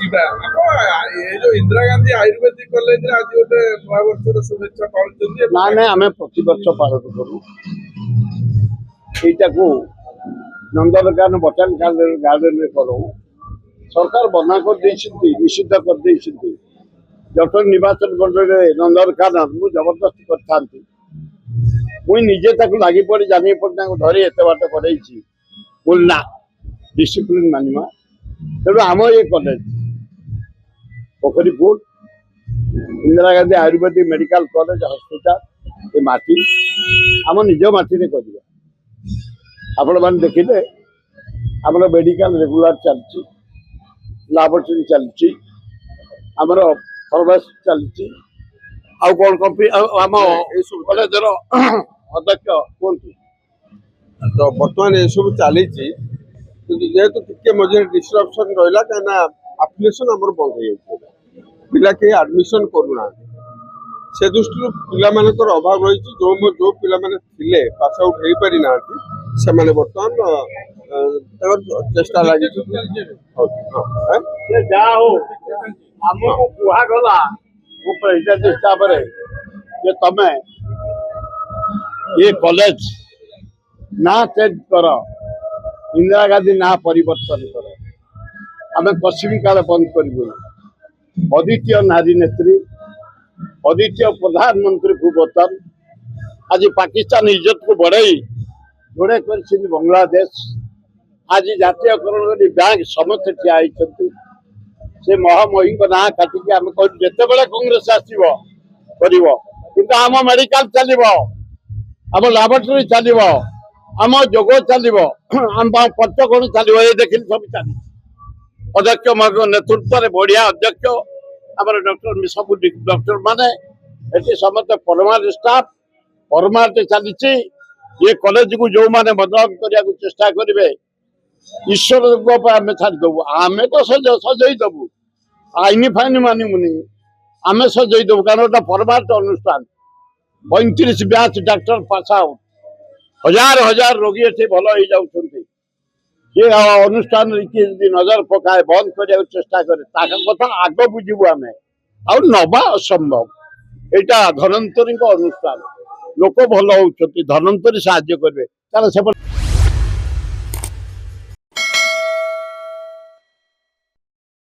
Indira Gandhi Ayurvedic college आज गोटे नया वर्ष शुभेच्छा पालुଛନ୍ତି ना ना आम प्रति वर्ष पालन करूँ को नंदनकान बोटानिकल गार्डन में करूँ सरकार बना कर निषिद्ध कर डॉक्टर निर्वाचन मंडल नंदनकानन मुझे जबरदस्ती करती मुझे निजे लगी पड़ी जानी पड़ना धरी एत बाट कर ना डिसिप्लिन मानवा तेणु आम ये college Pokharipur Indira Gandhi Ayurvedic medical college hospital ये माटी आम निज माटी कर आपण मैंने देखिले आम मेडिकल रेगुलर चलती लैबोरेटरी चलती आमर फार्मेसी चलती आउ कौन कंपनी आम कॉलेजर अध्यक्ष कहतु तो बर्तमान ये सब चली जेहेतु टिके मझे डिस्ट्रप्शन रहा कहीं आप्लिकेशन आम बंद हो पिला के एडमिशन करूना से दृष्टि पिला मानकर अभाव रही जो जो पिला माने थिले पास आउट हो पारि ना से माने बर्तमान चेष्टा लगी जा हो आमको कुहगला मो प्रेसिडेंट हिसाब से तमें ये कॉलेज ना चेंज कर इंदिरा गांधी ना परिवर्तन कर आम कसी काल बंद करूँ अद्वितीय नारी नेत्री अद्वितीय प्रधानमंत्री पूर्वतन आज पाकिस्तान इज्जत को बढ़ई जोड़े कर बांग्लादेश आज जातीयकरण बैंक समस्त ठिया से महामही ना काटिकी आम कहते कांग्रेस आसम मेडिकल चलो आम लैबोरेटरी चलो आम जोग चलो आम पंचकोण चलो ये देखिए सब चली अध्यक्ष नेतृत्व में बढ़िया अध्यक्ष आम डॉक्टर सब डॉक्टर माने समस्त परमानेंट स्टाफ परमानेंट चली ये कॉलेज को जो मैंने बदलाव करने को चेष्टा करेंगे ईश्वर आम छाड़देबू आम तो सजईदेबू आईन फाइन मानमुनि आम सजईदेबू कारण परमानेंट अनुष्ठान 35 बैच डॉक्टर पास आउट हजार हजार रोगी ये भल हो जाती ये अनुष्ठान नजर पकाए बंद करने चेष्टा करे कथा आग बुझू आम आवा असंभव यहाँ धनवंतरी अनुष्ठान लोक भल होती धनवंतरी साहाय्य करेंगे